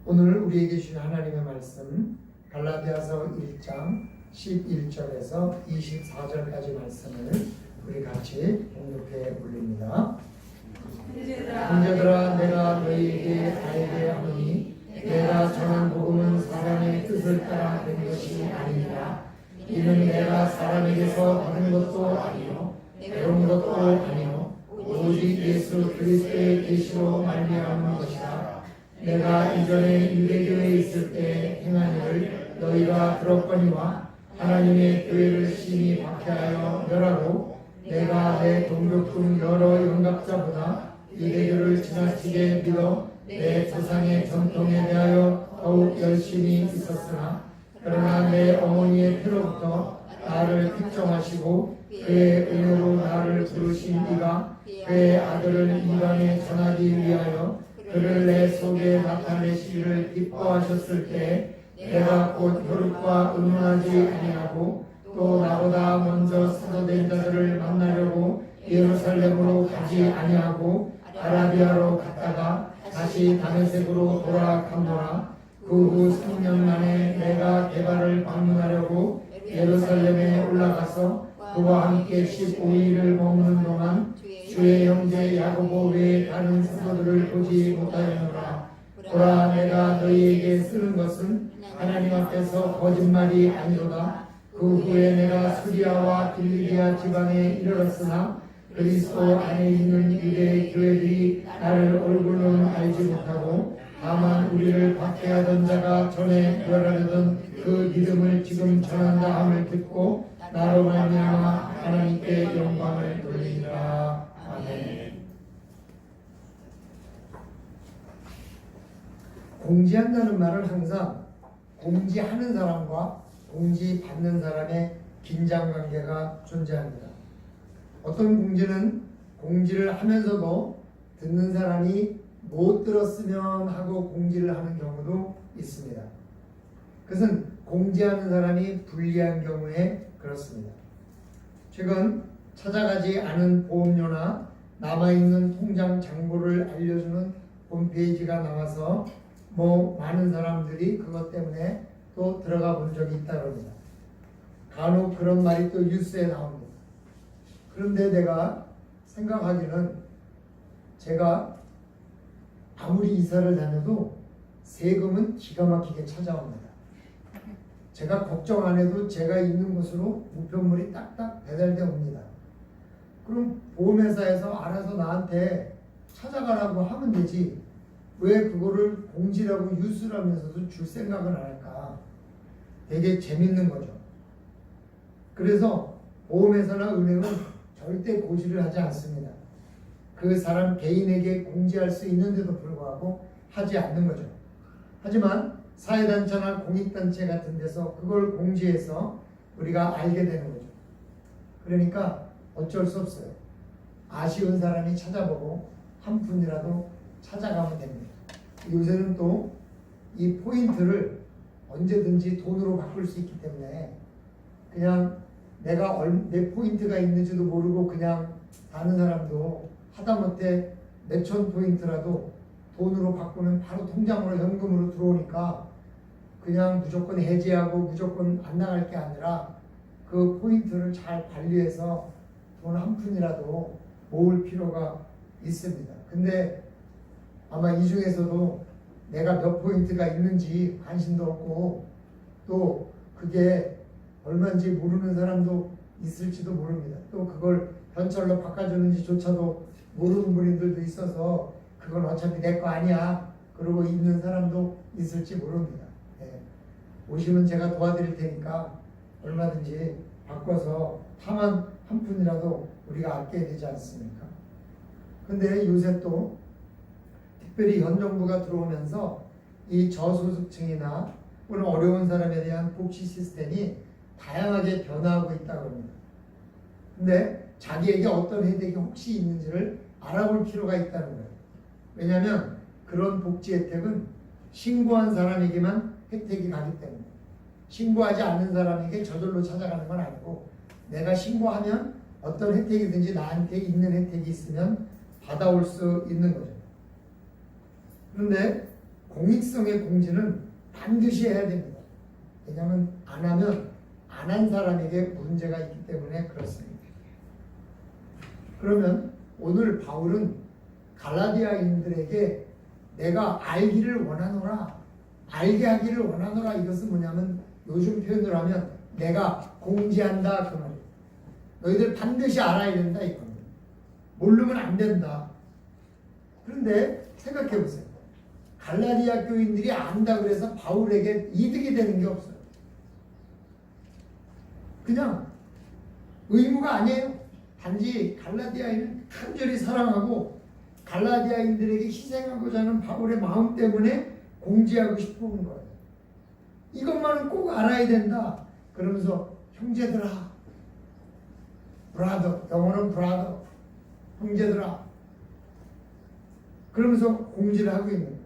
오늘 우리에게 주신 하나님의 말씀 갈라디아서 1장 11절에서 24절까지 말씀을 우리 같이 봉독해 올립니다. 형제들아, 내가 너희에게 알게 하노니 내가 전한 복음은 사람의 뜻을 따라 된 것이 아니니라. 이는 내가 사람에게서 받은 것도 아니요 배운 것도 아니요 오직 예수 그리스도의 계시로 말미암은 것이다. 내가 이전에 유대교에 있을 때 행한 일을 너희가 들었거니와 하나님의 교회를 심히 박해하여 멸하고 내가 내 동족 중 여러 영갑자보다 유대교를 지나치게 믿어 내 조상의 전통에 대하여 더욱 열심히 있었으나 그러나 내 어머니의 피로부터 나를 특정하시고 그의 은혜로 나를 부르신 이가 그의 아들을 이방에 전하기 위하여 그를 내 속에 나타내시기를 기뻐하셨을 때 내가 곧 혈육과 의논하지 아니하고 또 나보다 먼저 사도된 자들을 만나려고 예루살렘으로 가지 아니하고 아라비아로 갔다가 다시 다메섹으로 돌아가노라. 그 후 3년 만에 내가 게바를 방문하려고 예루살렘에 올라가서 그와 함께 15일을 머무는 동안 주의 형제 야고보 외에 다른 사도들을 보지 못하였노라. 보라, 내가 너희에게 쓰는 것은 하나님 앞에서 거짓말이 아니로다. 그 후에 내가 수리아와 빌리기아 지방에 이르렀으나 그리스도 안에 있는 유대의 교회들이 나를 얼굴로는 알지 못하고 다만 우리를 박해하던 자가 전에 멸하려던 그 믿음을 지금 전한다 함을 듣고 나로 말미암아 하나님께 영광을 돌리니라. 아멘. 공지한다는 말은 항상 공지하는 사람과 공지받는 사람의 긴장관계가 존재합니다. 어떤 공지는 공지를 하면서도 듣는 사람이 못 들었으면 하고 공지를 하는 경우도 있습니다. 그것은 공지하는 사람이 불리한 경우에 그렇습니다. 최근 찾아가지 않은 보험료나 남아있는 통장 잔고를 알려주는 홈페이지가 나와서 많은 사람들이 그것 때문에 또 들어가 본 적이 있다고 합니다. 간혹 그런 말이 또 뉴스에 나옵니다. 그런데 내가 생각하기는 제가 아무리 이사를 다녀도 세금은 기가 막히게 찾아옵니다. 제가 걱정 안 해도 제가 있는 곳으로 우편물이 딱딱 배달되어 옵니다. 그럼 보험회사에서 알아서 나한테 찾아가라고 하면 되지 왜 그거를 공지라고 뉴스라면서도 줄 생각을 안 할까? 되게 재밌는 거죠. 그래서 보험회사나 은행은 절대 고지를 하지 않습니다. 그 사람 개인에게 공지할 수 있는데도 불구하고 하지 않는 거죠. 하지만 사회단체나 공익단체 같은 데서 그걸 공지해서 우리가 알게 되는 거죠. 그러니까 어쩔 수 없어요. 아쉬운 사람이 찾아보고 한 푼이라도 찾아가면 됩니다. 요새는 또 이 포인트를 언제든지 돈으로 바꿀 수 있기 때문에 그냥 내가 내 포인트가 있는지도 모르고 그냥 다른 사람도 하다못해 몇천 포인트라도 돈으로 바꾸면 바로 통장으로 현금으로 들어오니까 그냥 무조건 해지하고 무조건 안 나갈 게 아니라 그 포인트를 잘 관리해서 돈 한 푼이라도 모을 필요가 있습니다. 근데 아마 이 중에서도 내가 몇 포인트가 있는지 관심도 없고 또 그게 얼마인지 모르는 사람도 있을지도 모릅니다. 또 그걸 현찰로 바꿔주는지조차도 모르는 분들도 있어서 그건 어차피 내 거 아니야 그러고 있는 사람도 있을지 모릅니다. 오시면 제가 도와드릴 테니까 얼마든지 바꿔서 다만 한 푼이라도 우리가 아껴야 되지 않습니까? 근데 요새 또 특별히 현 정부가 들어오면서 이 저소득층이나 또는 어려운 사람에 대한 복지 시스템이 다양하게 변화하고 있다고 합니다. 근데 자기에게 어떤 혜택이 혹시 있는지를 알아볼 필요가 있다는 거예요. 왜냐하면 그런 복지 혜택은 신고한 사람에게만 혜택이 가기 때문에 신고하지 않는 사람에게 저절로 찾아가는 건 아니고 내가 신고하면 어떤 혜택이든지 나한테 있는 혜택이 있으면 받아올 수 있는 거죠. 그런데 공익성의 공지는 반드시 해야 됩니다. 왜냐하면 안 하면 안 한 사람에게 문제가 있기 때문에 그렇습니다. 그러면 오늘 바울은 갈라디아인들에게 내가 알기를 원하노라, 알게 하기를 원하노라, 이것은 뭐냐면 요즘 표현으로 하면 내가 공지한다 그 말이에요. 너희들 반드시 알아야 된다 이겁니다. 모르면 안 된다. 그런데 생각해 보세요. 갈라디아 교인들이 안다 그래서 바울에게 이득이 되는 게 없어요. 그냥 의무가 아니에요. 단지 갈라디아인을 간절히 사랑하고 갈라디아인들에게 희생하고자 하는 바울의 마음 때문에 공지하고 싶은 거예요. 이것만은 꼭 알아야 된다. 그러면서 형제들아, 브라더, 영어는 브라더, 형제들아, 그러면서 공지를 하고 있는 거예요.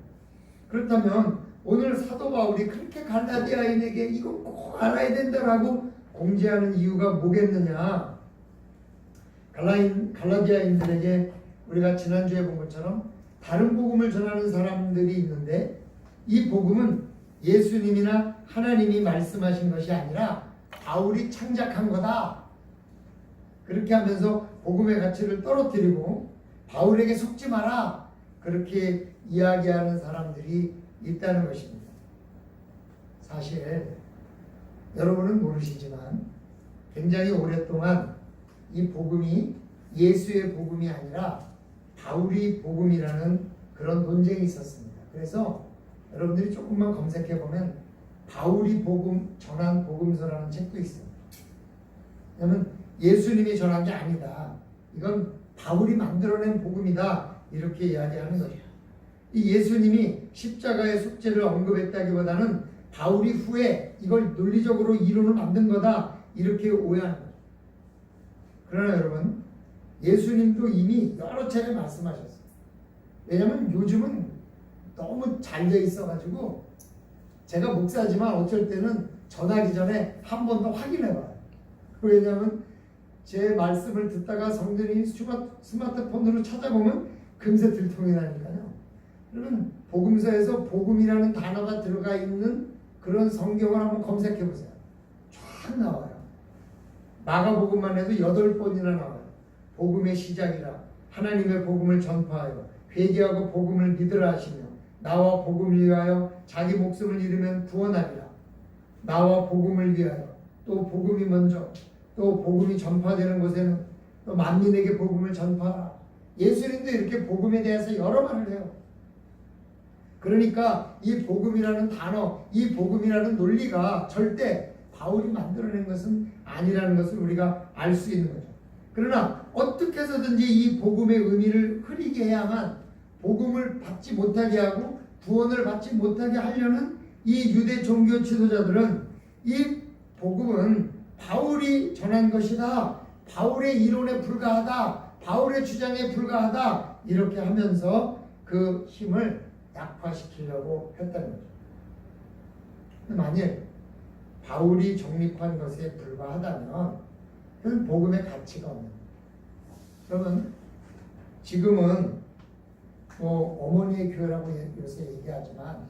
그렇다면 오늘 사도 바울이 그렇게 갈라디아인에게 이거 꼭 알아야 된다라고 공지하는 이유가 뭐겠느냐? 갈라디아인들에게 우리가 지난주에 본 것처럼 다른 복음을 전하는 사람들이 있는데 이 복음은 예수님이나 하나님이 말씀하신 것이 아니라 바울이 창작한 거다. 그렇게 하면서 복음의 가치를 떨어뜨리고 바울에게 속지 마라. 그렇게 이야기하는 사람들이 있다는 것입니다. 사실 여러분은 모르시지만 굉장히 오랫동안 이 복음이 예수의 복음이 아니라 바울이 복음이라는 그런 논쟁이 있었습니다. 그래서 여러분들이 조금만 검색해 보면 바울이 복음 전한 복음서라는 책도 있습니다. 왜냐하면 예수님이 전한 게 아니다. 이건 바울이 만들어낸 복음이다. 이렇게 이야기하는 거죠. 이 예수님이 십자가의 속죄를 언급했다기보다는 바울이 후에 이걸 논리적으로 이론을 만든 거다. 이렇게 오해하는 거죠. 그러나 여러분, 예수님도 이미 여러 차례 말씀하셨어요. 왜냐하면 요즘은 너무 잘 돼 있어가지고 제가 목사지만 어쩔 때는 전하기 전에 한 번 더 확인해봐요. 왜냐하면 제 말씀을 듣다가 성전이 스마트폰으로 찾아보면 금세 들통이 나니까요. 그러면 복음서에서 복음이라는 단어가 들어가 있는 그런 성경을 한번 검색해 보세요. 쫙 나와요. 마가복음만 해도 8번이나 나와요. 복음의 시작이라 하나님의 복음을 전파하여 회개하고 복음을 믿으라 하시며 나와 복음을 위하여 자기 목숨을 잃으면 구원하리라. 나와 복음을 위하여 또 복음이 먼저 또 복음이 전파되는 곳에는 또 만민에게 복음을 전파하라. 예수님도 이렇게 복음에 대해서 여러 말을 해요. 그러니까 이 복음이라는 단어, 이 복음이라는 논리가 절대 바울이 만들어낸 것은 아니라는 것을 우리가 알 수 있는 거죠. 그러나 어떻게 해서든지 이 복음의 의미를 흐리게 해야만 복음을 받지 못하게 하고 구원을 받지 못하게 하려는 이 유대 종교 지도자들은 이 복음은 바울이 전한 것이다. 바울의 이론에 불과하다. 바울의 주장에 불과하다. 이렇게 하면서 그 힘을 약화시키려고 했다는 거죠. 만일 바울이 정립한 것에 불과하다면 그건 복음의 가치가 없는 거예요. 그러면 지금은 뭐 어머니의 교회라고 요새 얘기하지만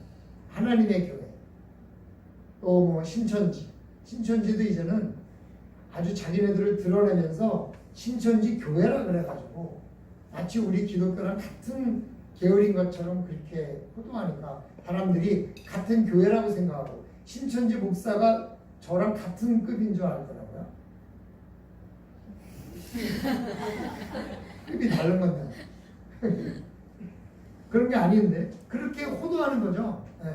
하나님의 교회 또 뭐 신천지도 이제는 아주 자기네들을 드러내면서 신천지 교회라 그래가지고 마치 우리 기독교랑 같은 계열인 것처럼 그렇게 호도하니까 사람들이 같은 교회라고 생각하고 신천지 목사가 저랑 같은 급인 줄 알더라고요. 급이 다른 건데 그런 게 아닌데 그렇게 호도하는 거죠. 네.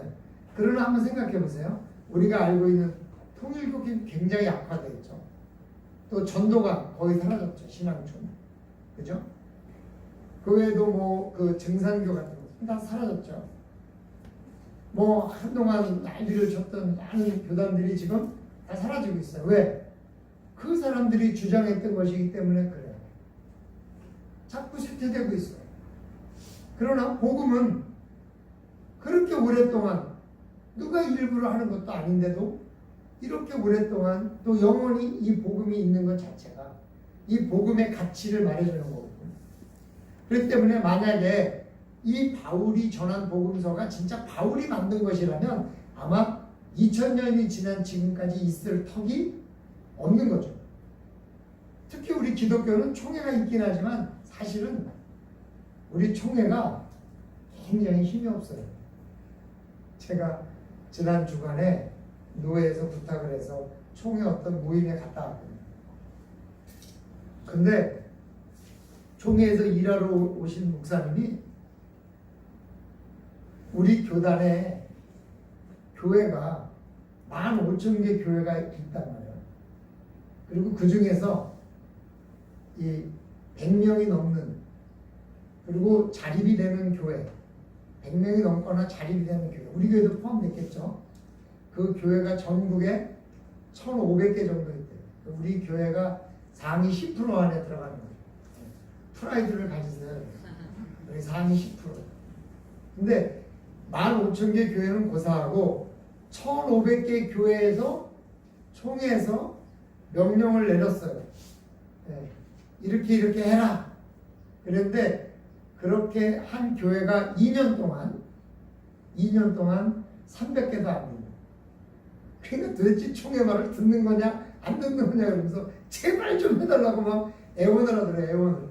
그러나 한번 생각해 보세요. 우리가 알고 있는 통일교가 굉장히 약화되어 있죠. 또 전도가 거의 사라졌죠. 신앙촌. 그죠? 그 외에도 뭐 그 증산교 같은 거 다 사라졌죠. 뭐 한동안 난리를 쳤던 많은 교단들이 지금 다 사라지고 있어요. 왜? 그 사람들이 주장했던 것이기 때문에 그래요. 자꾸 쇠퇴되고 있어요. 그러나 복음은 그렇게 오랫동안 누가 일부러 하는 것도 아닌데도 이렇게 오랫동안 또 영원히 이 복음이 있는 것 자체가 이 복음의 가치를 말해주는 거거든요. 그렇기 때문에 만약에 이 바울이 전한 복음서가 진짜 바울이 만든 것이라면 아마 2000년이 지난 지금까지 있을 턱이 없는 거죠. 특히 우리 기독교는 총회가 있긴 하지만 사실은 우리 총회가 굉장히 힘이 없어요. 제가 지난 주간에 노회에서 부탁을 해서 총회 어떤 모임에 갔다 왔거든요. 근데 총회에서 일하러 오신 목사님이 우리 교단에 교회가 15,000개 교회가 있단 말이에요. 그리고 그 중에서 이 100명이 넘는, 그리고 자립이 되는 교회, 100명이 넘거나 자립이 되는 교회, 우리 교회도 포함됐겠죠. 그 교회가 전국에 1,500개 정도 있대요. 우리 교회가 상위 10% 안에 들어가는 거예요. 프라이드를 가지세요. 우리 상위 10%. 근데 15,000개 교회는 고사하고 1,500개 교회에서 총회에서 명령을 내렸어요. 네. 이렇게 해라. 그런데 그렇게 한 교회가 2년 동안 300개도 안 됩니다. 그러니까 도대체 총회 말을 듣는 거냐 안 듣는 거냐 그러면서 제발 좀 해달라고 막 애원을 하더래요. 애원을.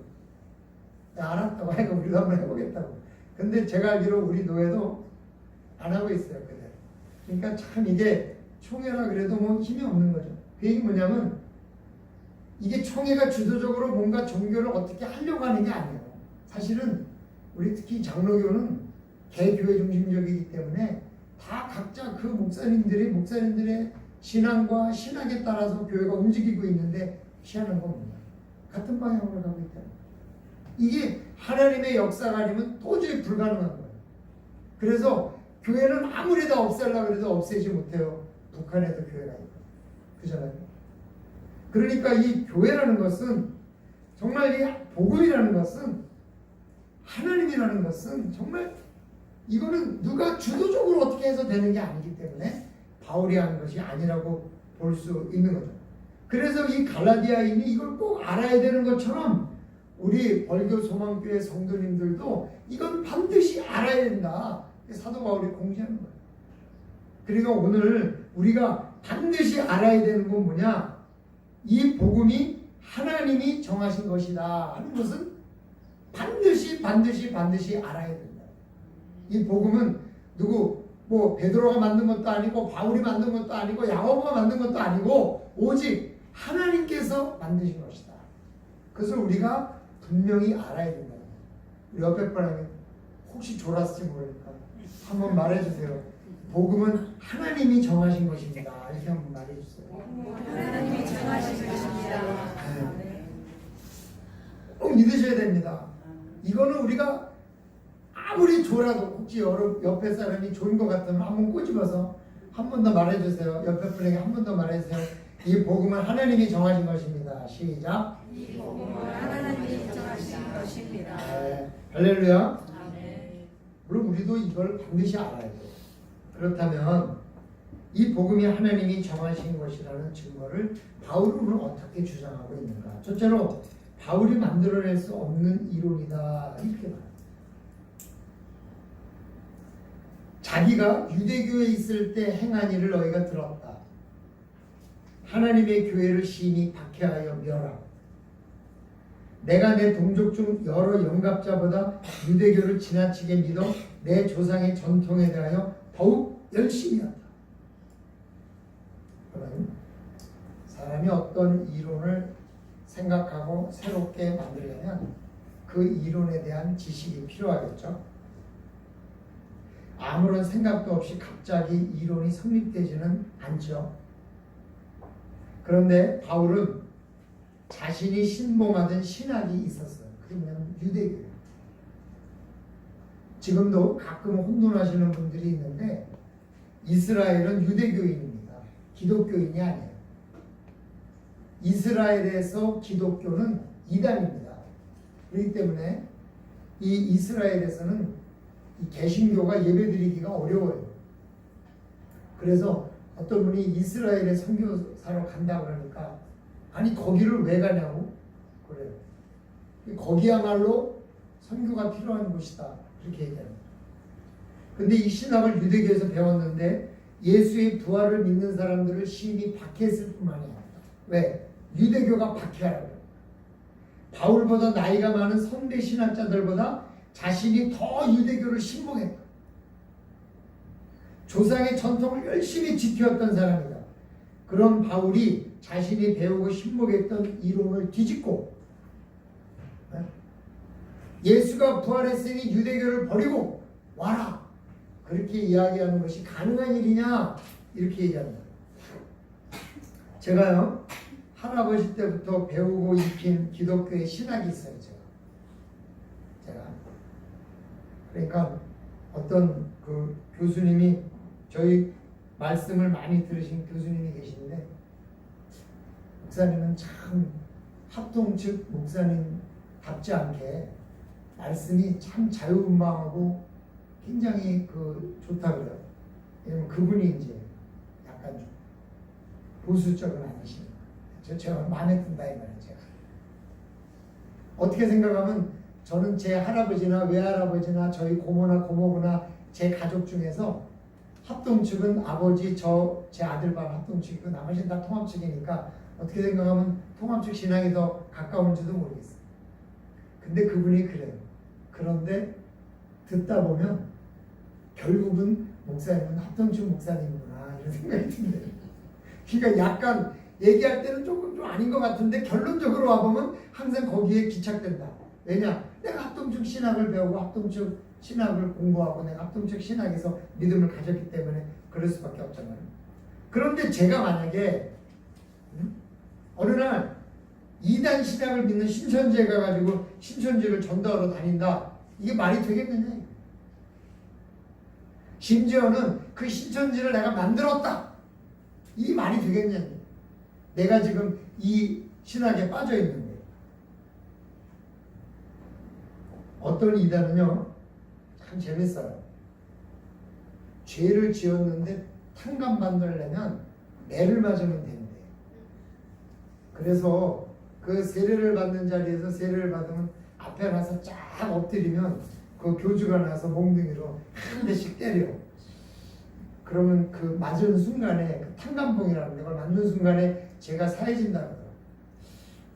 알았다고 하니까 우리도 한번 해보겠다고. 근데 제가 알기로 우리 노회도 안 하고 있어요. 그대로. 그러니까 참 이게 총회라 그래도 뭐 힘이 없는 거죠. 그 얘기 뭐냐면 이게 총회가 주도적으로 뭔가 종교를 어떻게 하려고 하는 게 아니에요. 사실은 우리 특히 장로교는 개교회 중심적이기 때문에 다 각자 그 목사님들의 신앙과 신학에 따라서 교회가 움직이고 있는데 희한한 겁니다. 같은 방향으로 가고 있다. 이게 하나님의 역사가 아니면 도저히 불가능한 거예요. 그래서 교회는 아무리 다 없애려고 해도 없애지 못해요. 북한에도 교회가 있고. 그잖아요. 그러니까 이 교회라는 것은 정말 이 복음이라는 것은 하나님이라는 것은 정말 이거는 누가 주도적으로 어떻게 해서 되는 게 아니기 때문에 바울이 한 것이 아니라고 볼 수 있는 거죠. 그래서 이 갈라디아인이 이걸 꼭 알아야 되는 것처럼 우리 벌교 소망교회 성도님들도 이건 반드시 알아야 된다. 사도 바울이 공지하는 거예요. 그리고 오늘 우리가 반드시 알아야 되는 건 뭐냐? 이 복음이 하나님이 정하신 것이다 하는 것은 반드시 알아야 된다. 이 복음은 누구 뭐 베드로가 만든 것도 아니고 바울이 만든 것도 아니고 야고보가 만든 것도 아니고 오직 하나님께서 만드신 것이다. 그것을 우리가 분명히 알아야 된다. 우리 옆에 분에게 혹시 졸았을지 모르니까 한번 말해주세요. 복음은 하나님이 정하신 것입니다. 이렇게 한번 말해주세요. 하나님이 정하신 것입니다. 네. 꼭 믿으셔야 됩니다. 이거는 우리가 아무리 졸아도 혹시 옆에 사람이 좋은 것 같으면 한번 꼬집어서 한 번 더 말해주세요. 옆에 분에게 한 번 더 말해주세요. 이 복음은 하나님이 정하신 것입니다. 시작. 이 복음은 하나님이 정하신 것입니다. 네. 할렐루야. 아멘. 물론 우리도 이걸 반드시 알아야 돼요. 그렇다면 이 복음이 하나님이 정하신 것이라는 증거를 바울은 어떻게 주장하고 있는가? 첫째로 바울이 만들어낼 수 없는 이론이다 이렇게 말합니다. 자기가 유대교에 있을 때 행한 일을 너희가 들었다. 하나님의 교회를 심히 박해하여 멸하고 내가 내 동족 중 여러 영갑자보다 유대교를 지나치게 믿어 내 조상의 전통에 대하여 더욱 열심히 한다. 그러면 사람이 어떤 이론을 생각하고 새롭게 만들려면 그 이론에 대한 지식이 필요하겠죠. 아무런 생각도 없이 갑자기 이론이 성립되지는 않죠. 그런데 바울은 자신이 신봉하던 신학이 있었어요. 그게 뭐냐면 유대교예요. 지금도 가끔 혼돈하시는 분들이 있는데 이스라엘은 유대교인입니다. 기독교인이 아니에요. 이스라엘에서 기독교는 이단입니다. 그렇기 때문에 이 이스라엘에서는 이 개신교가 예배드리기가 어려워요. 그래서 어떤 분이 이스라엘에 선교사로 간다 그러니까 아니 거기를 왜 가냐고 그래요. 거기야말로 선교가 필요한 곳이다. 그렇게 얘기합니다. 근데 이 신학을 유대교에서 배웠는데 예수의 부활을 믿는 사람들을 심히 박해했을 뿐만 아니라 왜? 유대교가 박해하라고요. 바울보다 나이가 많은 선배 신학자들보다 자신이 더 유대교를 신봉했다. 조상의 전통을 열심히 지켰던 사람이다. 그런 바울이 자신이 배우고 신봉했던 이론을 뒤집고 예수가 부활했으니 유대교를 버리고 와라. 그렇게 이야기하는 것이 가능한 일이냐? 이렇게 얘기합니다. 제가요, 할아버지 때부터 배우고 익힌 기독교의 신학이 있어요, 제가. 그러니까 어떤 그 교수님이 저희 말씀을 많이 들으신 교수님이 계시는데, 목사님은 참 합동 측 목사님답지 않게 말씀이 참 자유분방하고 굉장히 그 좋다 그래요. 왜냐면 그분이 이제 약간 좀 보수적은 아니시니까. 제가 마음에 든다 이 말이에요. 제가 어떻게 생각하면 저는 제 할아버지나 외할아버지나 저희 고모나 고모부나 제 가족 중에서 합동 측은 아버지 제 아들 반 합동 측이고 나머지는 다 통합 측이니까 어떻게 생각하면 통합 측 신앙이 더 가까운지도 모르겠어요. 근데 그분이 그래요. 그런데 듣다 보면 결국은 목사님은 합동측 목사님이구나 이런 생각이 든대요. 그러니까 약간 얘기할 때는 조금 좀 아닌 것 같은데 결론적으로 와보면 항상 거기에 기착된다. 왜냐? 내가 합동측 신학을 배우고 합동측 신학을 공부하고 내가 합동측 신학에서 믿음을 가졌기 때문에 그럴 수밖에 없잖아요. 그런데 제가 만약에 어느 날 이단 신학을 믿는 신천지에 가가지고 신천지를 전도하러 다닌다. 이게 말이 되겠느냐? 심지어는 그 신천지를 내가 만들었다. 이 말이 되겠냐? 내가 지금 이 신학에 빠져 있는데. 어떤 이단은요, 참 재밌어요. 죄를 지었는데 탕감받으려면 매를 맞으면 된대. 그래서 그 세례를 받는 자리에서 세례를 받으면 앞에 나서 쫙 엎드리면 그 교주가 나서 몽둥이로 한 대씩 때려. 그러면 그 맞은 순간에 그 탕감봉이라는 걸 맞는 순간에 제가 사해진다고 그러더라고요.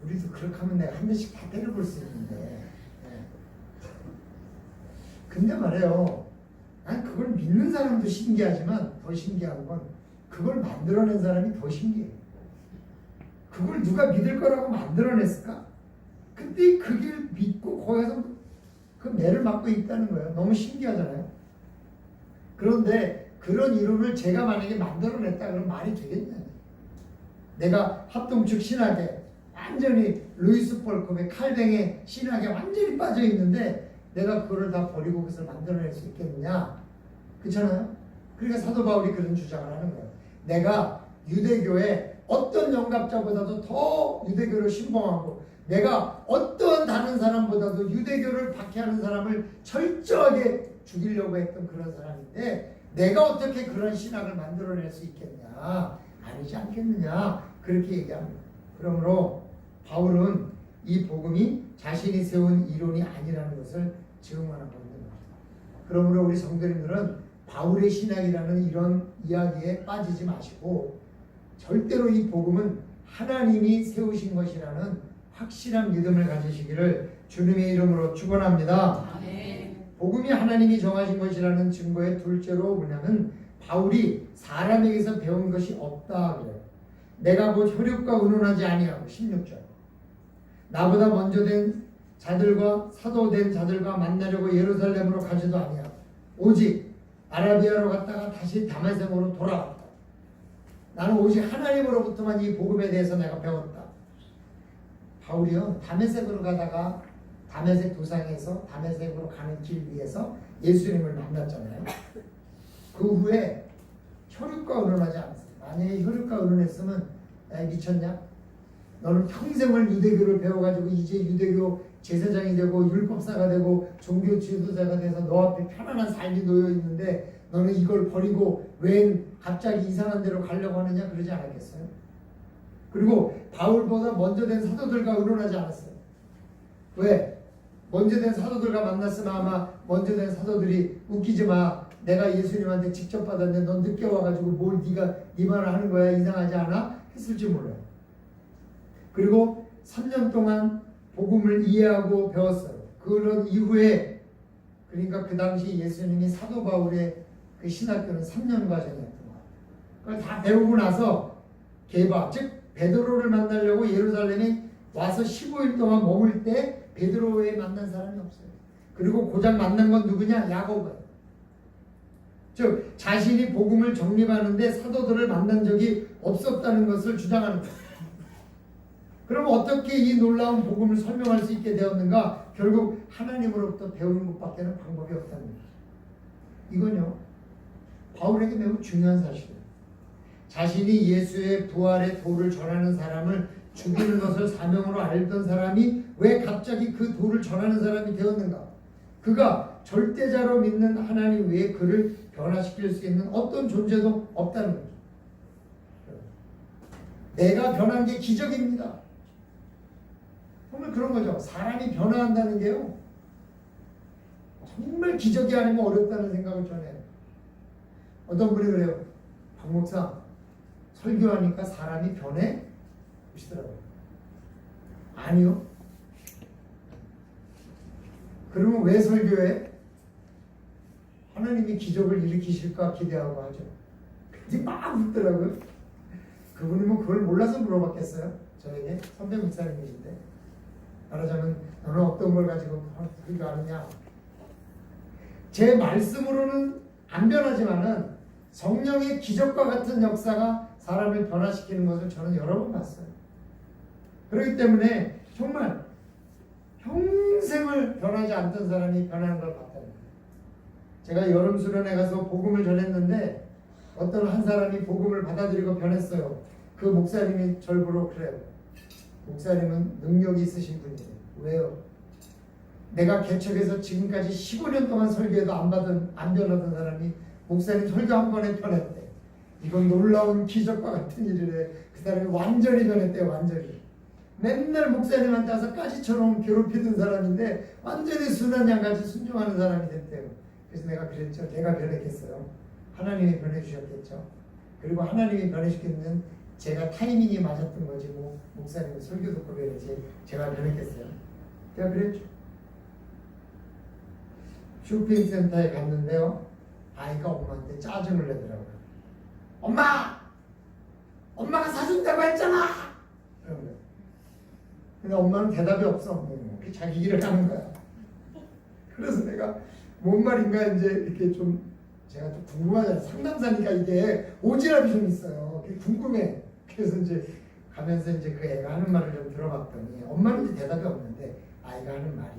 우리도 그렇게 하면 내가 한 대씩 다 때려볼 수 있는데. 네. 근데 말이에요. 난 그걸 믿는 사람도 신기하지만 더 신기한 건 그걸 만들어낸 사람이 더 신기해요. 그걸 누가 믿을 거라고 만들어냈을까? 근데 그걸 믿고 거기서 그 매를 맞고 있다는 거예요. 너무 신기하잖아요. 그런데 그런 이론을 제가 만약에 만들어냈다 그러면 말이 되겠냐? 내가 합동측 신학에 완전히 루이스 폴컵의 칼뱅의 신학에 완전히 빠져 있는데 내가 그거를 다 버리고 그것을 만들어낼 수 있겠느냐? 그렇잖아요? 그러니까 사도 바울이 그런 주장을 하는 거예요. 내가 유대교에 어떤 영갑자보다도 더 유대교를 신봉하고 내가 어떤 다른 사람보다도 유대교를 박해하는 사람을 철저하게 죽이려고 했던 그런 사람인데 내가 어떻게 그런 신학을 만들어낼 수 있겠냐? 아니지 않겠느냐? 그렇게 얘기합니다. 그러므로 바울은 이 복음이 자신이 세운 이론이 아니라는 것을 증언하고 있는 겁니다. 그러므로 우리 성도님들은 바울의 신학이라는 이런 이야기에 빠지지 마시고 절대로 이 복음은 하나님이 세우신 것이라는 확실한 믿음을 가지시기를 주님의 이름으로 축원합니다. 복음이 하나님이 정하신 것이라는 증거의 둘째로 뭐냐면 바울이 사람에게서 배운 것이 없다 그래요. 내가 곧 혈육과 의논하지 아니하고 16절 나보다 먼저 된 자들과 사도된 자들과 만나려고 예루살렘으로 가지도 아니하고 오직 아라비아로 갔다가 다시 다메섹으로 돌아왔다. 나는 오직 하나님으로부터만 이 복음에 대해서 내가 배웠다. 바울이요 다메섹으로 가다가 다메섹 도상에서 다메섹으로 가는 길 위에서 예수님을 만났잖아요. 그 후에 혈육과 의논하지 않았어요. 만약에 혈육과 의논했으면 야 미쳤냐? 너는 평생을 유대교를 배워가지고 이제 유대교 제사장이 되고 율법사가 되고 종교 지도자가 돼서 너 앞에 편안한 삶이 놓여 있는데 너는 이걸 버리고 웬 갑자기 이상한 데로 가려고 하느냐 그러지 않았겠어요? 그리고 바울보다 먼저 된 사도들과 의논하지 않았어요. 왜? 먼저 된 사도들과 만났으면 아마 먼저 된 사도들이 웃기지 마. 내가 예수님한테 직접 받았는데 넌 늦게 와가지고 뭘 네가 네 말을 하는 거야 이상하지 않아? 했을지 몰라요. 그리고 3년 동안 복음을 이해하고 배웠어요. 그런 이후에 그러니까 그 당시 예수님이 사도 바울의 그 신학교는 3년 과정이었던 것 같아요. 그걸 다 배우고 나서 개바 즉 베드로를 만나려고 예루살렘에 와서 15일 동안 머물 때 베드로 외에 만난 사람이 없어요. 그리고 고작 만난 건 누구냐? 야고보예요. 즉 자신이 복음을 정립하는데 사도들을 만난 적이 없었다는 것을 주장하는 거예요. 그럼 어떻게 이 놀라운 복음을 설명할 수 있게 되었는가? 결국 하나님으로부터 배우는 것밖에 는 방법이 없다는 거예요. 이건요 바울에게 매우 중요한 사실이에요. 자신이 예수의 부활의 도를 전하는 사람을 죽이는 것을 사명으로 알던 사람이 왜 갑자기 그 도를 전하는 사람이 되었는가? 그가 절대자로 믿는 하나님 외에 그를 변화시킬 수 있는 어떤 존재도 없다는 거죠. 내가 변한 게 기적입니다. 정말 그런 거죠. 사람이 변화한다는 게요 정말 기적이 아니면 어렵다는 생각을 전해요. 어떤 분이 그래요. 박 목사 설교하니까 사람이 변해? 그러시더라고요. 아니요. 그러면 왜 설교해? 하나님이 기적을 일으키실까 기대하고 하죠. 근데 막 웃더라고요. 그분이 뭐 그걸 몰라서 물어봤겠어요? 저에게 선배 목사님이신데 말하자면 너는 어떤 걸 가지고 설교하느냐? 제 말씀으로는 안 변하지만은 성령의 기적과 같은 역사가 사람을 변화시키는 것을 저는 여러 번 봤어요. 그렇기 때문에 정말 평생을 변하지 않던 사람이 변하는 걸 봤다는 거예요. 제가 여름 수련회 가서 복음을 전했는데 어떤 한 사람이 복음을 받아들이고 변했어요. 그 목사님이 저를 보러 그래요. 목사님은 능력이 있으신 분이에요. 왜요? 내가 개척해서 지금까지 15년 동안 설교해도 안 변하던 사람이 목사님 설교 한 번에 변했대. 이건 놀라운 기적과 같은 일이래. 그 사람이 완전히 변했대요. 완전히. 맨날 목사님한테 와서 까지처럼 괴롭히던 사람인데 완전히 순한 양같이 순종하는 사람이 됐대요. 그래서 내가 그랬죠. 내가 변했겠어요. 하나님이 변해주셨겠죠. 그리고 하나님이 변해주셨겠는 제가 타이밍이 맞았던 거지 뭐 목사님 설교 듣고 그랬지 제가 변했겠어요. 제가 그랬죠. 쇼핑센터에 갔는데요. 아이가 엄마한테 짜증을 내더라고요. 엄마가 사준다고 했잖아. 그런 거예요. 근데 엄마는 대답이 없어. 자기 일을 하는 거야. 그래서 내가 뭔 말인가 이제 이렇게 좀 제가 좀 궁금하잖아요. 상담사니까 이게 오지랖이 좀 있어요. 그게 궁금해. 그래서 이제 가면서 이제 그 애가 하는 말을 좀 들어봤더니 엄마는 이제 대답이 없는데 아이가 하는 말이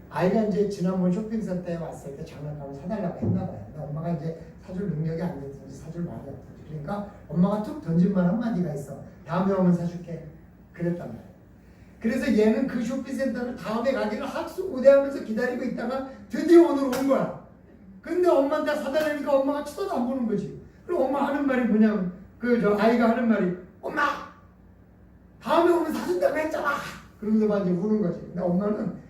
아이가 이제 지난번 쇼핑센터에 왔을 때 장난감을 사달라고 했나 봐요. 근데 엄마가 이제 사줄 능력이 안 됐든지 사줄 말이 없든지 그러니까 엄마가 툭 던진 말 한마디가 있어. 다음에 오면 사줄게. 그랬단 말이에요. 그래서 얘는 그 쇼핑센터를 다음에 가기를 학수고대하면서 기다리고 있다가 드디어 오늘 온 거야. 근데 엄마한테 사달라니까 엄마가 쳐다도 안 보는 거지. 그럼 엄마 하는 말이 뭐냐면 아이가 하는 말이 엄마 다음에 오면 사준다고 했잖아. 그러면서 막 이제 우는 거지. 근데 엄마는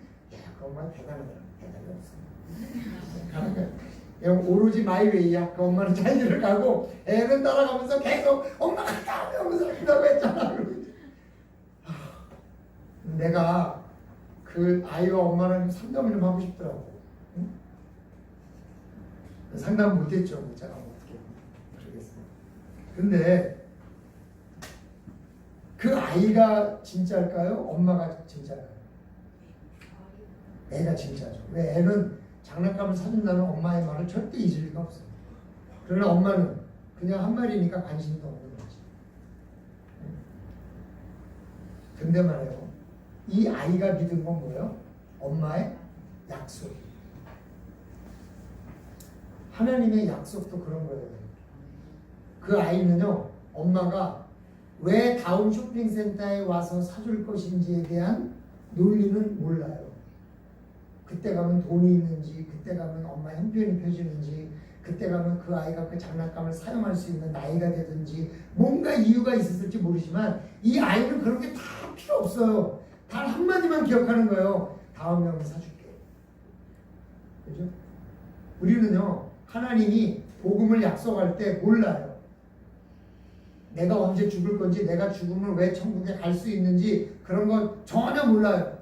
그 엄마는 대단하다. 대단히 없어. 가는 거야. 그냥 오로지 마이웨이야. 그 엄마는 자기를 가고 애는 따라가면서 계속 엄마가 다음에 오면 사준다고 했잖아. 내가 그 아이와 엄마랑 상담을 좀 하고 싶더라고. 응? 상담 못했죠. 제가 어떻게 모르겠어요. 근데 그 아이가 진짜일까요? 엄마가 진짜일까요? 애가 진짜죠. 왜 애는 장난감을 사준다는 엄마의 말을 절대 잊을 리가 없어요. 그러나 엄마는 그냥 한 말이니까 관심도 없는 거지. 근데 말이에요. 이 아이가 믿은 건 뭐예요? 엄마의 약속. 하나님의 약속도 그런 거예요. 그 아이는요, 엄마가 왜 다음 쇼핑센터에 와서 사줄 것인지에 대한 논리는 몰라요. 그때 가면 돈이 있는지, 그때 가면 엄마 형편이 펴지는지, 그때 가면 그 아이가 그 장난감을 사용할 수 있는 나이가 되든지 뭔가 이유가 있었을지 모르지만 이 아이는 그런 게 다 필요 없어요. 단 한마디만 기억하는 거예요. 다음 형 사줄게. 그죠? 우리는요, 하나님이 복음을 약속할 때 몰라요. 내가 언제 죽을 건지, 내가 죽으면 왜 천국에 갈 수 있는지 그런 건 전혀 몰라요.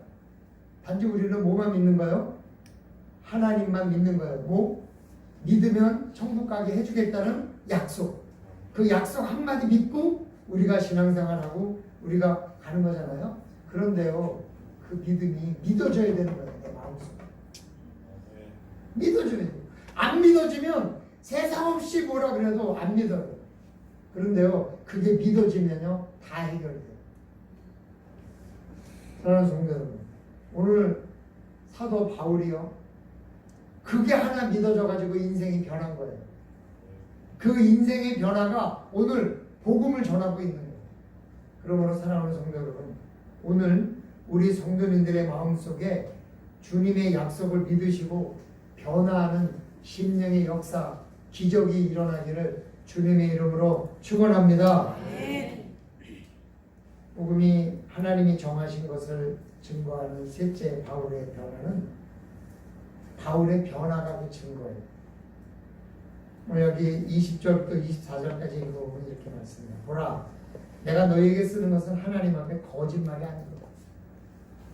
단지 우리는 뭐만 믿는 거예요? 하나님만 믿는 거예요. 뭐? 믿으면 천국 가게 해주겠다는 약속. 그 약속 한마디 믿고 우리가 신앙생활하고 우리가 가는 거잖아요. 그런데요, 그 믿음이 믿어져야 되는 거예요. 내 마음속에. 믿어줘야 돼요. 안 믿어지면 세상 없이 뭐라 그래도 안 믿어요. 그런데요, 그게 믿어지면요, 다 해결돼요. 사랑하는 성도 여러분, 오늘 사도 바울이요, 그게 하나 믿어져가지고 인생이 변한 거예요. 그 인생의 변화가 오늘 복음을 전하고 있는 거예요. 그러므로 사랑하는 성도 여러분, 오늘 우리 성도님들의 마음속에 주님의 약속을 믿으시고 변화하는 심령의 역사, 기적이 일어나기를 주님의 이름으로 축원합니다. 복음이 하나님이 정하신 것을 증거하는 셋째 바울의 변화는 바울의 변화가 그 증거예요. 여기 20절부터 24절까지 읽어보면 이렇게 말씀해요. 보라, 내가 너희에게 쓰는 것은 하나님 앞에 거짓말이 아니거든.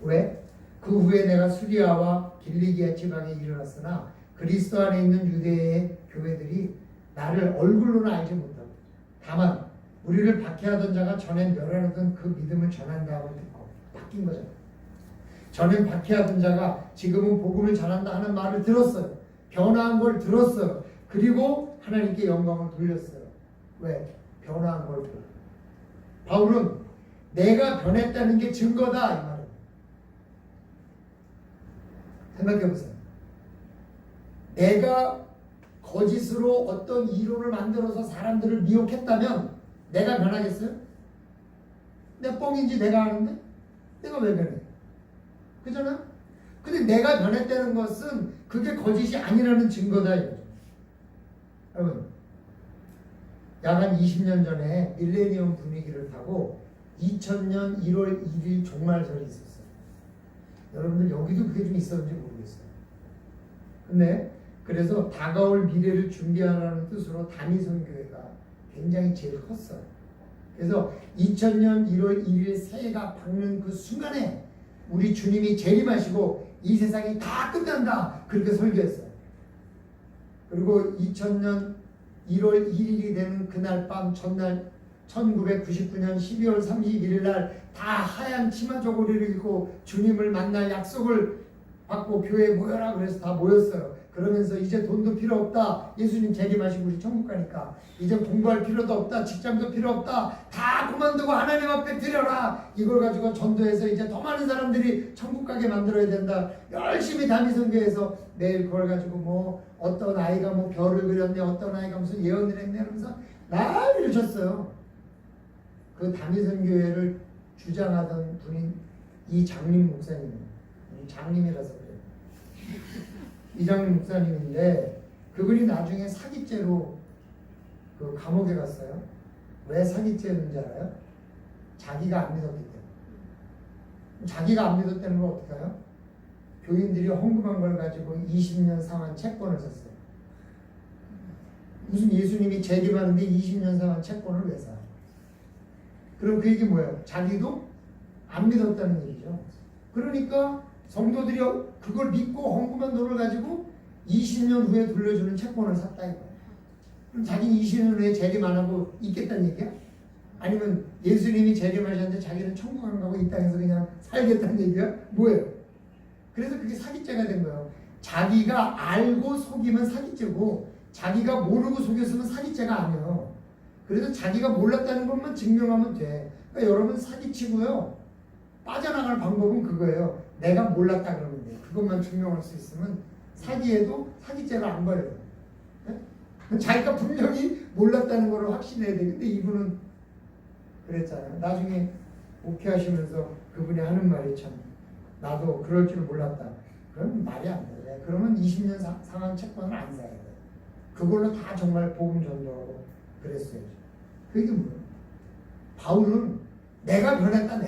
왜? 그 후에 내가 수리아와 길리기아 지방에 이르렀으나 그리스도 안에 있는 유대의 교회들이 나를 얼굴로는 알지 못하고 다만 우리를 박해하던 자가 전엔 멸하던 그 믿음을 전한다고 듣고 바뀐 거잖아요. 전엔 박해하던 자가 지금은 복음을 전한다 하는 말을 들었어요. 변화한 걸 들었어요. 그리고 하나님께 영광을 돌렸어요. 왜? 변화한 걸 보고. 바울은 내가 변했다는 게 증거다 이 말이에요. 생각해보세요. 내가 거짓으로 어떤 이론을 만들어서 사람들을 미혹했다면 내가 변하겠어요? 내 뻥인지 내가 아는데? 내가 왜 변해? 그잖아? 근데 내가 변했다는 것은 그게 거짓이 아니라는 증거다 이거죠. 여러분, 약 한 20년 전에 밀레니엄 분위기를 타고 2000년 1월 1일 종말절이 있었어요. 여러분들 여기도 그게 좀 있었는지 모르겠어요. 근데 그래서 다가올 미래를 준비하라는 뜻으로 다미선교회가 굉장히 제일 컸어요. 그래서 2000년 1월 1일 새해가 밝는 그 순간에 우리 주님이 재림하시고 이 세상이 다 끝난다 그렇게 설교했어요. 그리고 2000년 1월 1일이 되는 그날 밤 전날 1999년 12월 31일 날 다 하얀 치마 저고리를 입고 주님을 만날 약속을 받고 교회에 모여라 그래서 다 모였어요. 그러면서 이제 돈도 필요 없다. 예수님 재림하시고 우리 천국 가니까 이제 공부할 필요도 없다. 직장도 필요 없다. 다 그만두고 하나님 앞에 드려라. 이걸 가지고 전도해서 이제 더 많은 사람들이 천국 가게 만들어야 된다. 열심히 다미선교에서 매일 그걸 가지고 뭐 어떤 아이가 뭐 별을 그렸네, 어떤 아이가 무슨 예언을 했네 하면서 난리를 쳤어요. 그 다미선교회를 주장하던 분이 이장림 목사님이에요. 장님이라서 그래요. 이장림 목사님인데 그분이 나중에 사기죄로 그 감옥에 갔어요. 왜 사기죄였는지 알아요? 자기가 안 믿었기 때문에. 자기가 안 믿었다는 걸 어떻게 해요? 교인들이 헌금한 걸 가지고 20년 상한 채권을 샀어요. 무슨 예수님이 재림하는데 20년 상한 채권을 왜 사? 그럼 그 얘기 뭐예요? 자기도 안 믿었다는 얘기죠. 그러니까 성도들이 그걸 믿고 헌금한 돈을 가지고 20년 후에 돌려주는 채권을 샀다 이거예요. 그럼 자기는 20년 후에 재림 안 하고 있겠다는 얘기야? 아니면 예수님이 재림하셨는데 자기는 천국 안 가고 이 땅에서 그냥 살겠다는 얘기야? 뭐예요? 그래서 그게 사기죄가 된 거예요. 자기가 알고 속이면 사기죄고 자기가 모르고 속였으면 사기죄가 아니에요. 그래서 자기가 몰랐다는 것만 증명하면 돼. 그러니까 여러분 사기치고요. 빠져나갈 방법은 그거예요. 내가 몰랐다 그러면 돼. 그것만 증명할 수 있으면 사기에도 사기죄를 안 걸려요. 네? 자기가 분명히 몰랐다는 걸 확신해야 돼. 근데 이분은 그랬잖아요. 나중에 목회하시면서 그분이 하는 말이 참 나도 그럴 줄 몰랐다. 그럼 말이 안 돼. 그러면 20년 상한 채권을 안 사야 돼. 그걸로 다 정말 복음 전도하고 그랬어요. 그게 뭐예요? 바울은 내가 변했다.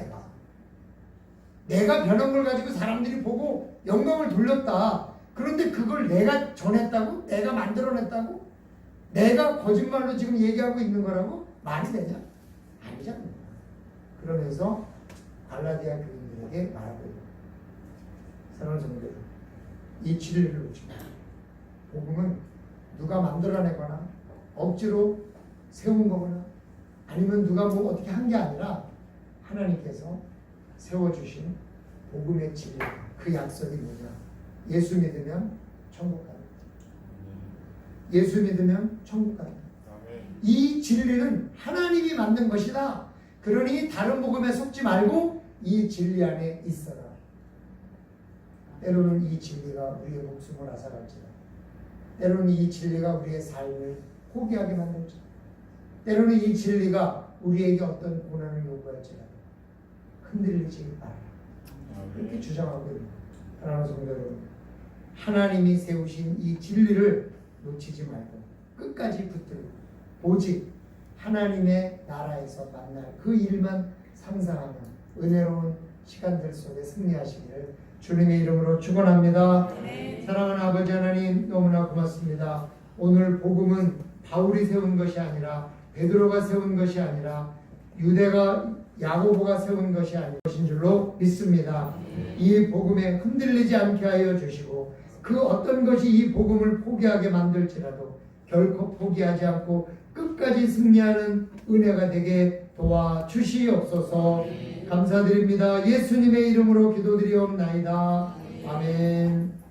내가 변한 걸 가지고 사람들이 보고 영광을 돌렸다. 그런데 그걸 내가 전했다고? 내가 만들어냈다고? 내가 거짓말로 지금 얘기하고 있는 거라고? 말이 되냐? 아니잖아요. 그러면서 갈라디아 교인들에게 말하고 있는 거예요. 사랑하는 성도들, 이 진리를 놓지 마. 복음은 누가 만들어내거나 억지로 세운 거거나 아니면 누가 뭐 어떻게 한 게 아니라 하나님께서 세워주신 복음의 진리, 그 약속이 뭐냐? 예수 믿으면 천국 갑니다. 예수 믿으면 천국 갑니다. 이 진리는 하나님이 만든 것이다. 그러니 다른 복음에 속지 말고 이 진리 안에 있어라. 때로는 이 진리가 우리의 목숨을 앗아갈지라. 때로는 이 진리가 우리의 삶을 포기하게 만들지라. 때로는 이 진리가 우리에게 어떤 고난을 요구할지라. 흔들리지 말아라. 그렇게 주장하고 있는 사랑하는 성도 여러분, 하나님이 세우신 이 진리를 놓치지 말고 끝까지 붙들고 오직 하나님의 나라에서 만날 그 일만 상상하며 은혜로운 시간들 속에 승리하시기를 주님의 이름으로 축원합니다. 사랑하는 아버지 하나님, 너무나 고맙습니다. 오늘 복음은 바울이 세운 것이 아니라 베드로가 세운 것이 아니라 유대가 야고보가 세운 것이 아닌 것인 줄로 믿습니다. 이 복음에 흔들리지 않게 하여 주시고 그 어떤 것이 이 복음을 포기하게 만들지라도 결코 포기하지 않고 끝까지 승리하는 은혜가 되게 도와주시옵소서. 감사드립니다. 예수님의 이름으로 기도드리옵나이다. 아멘.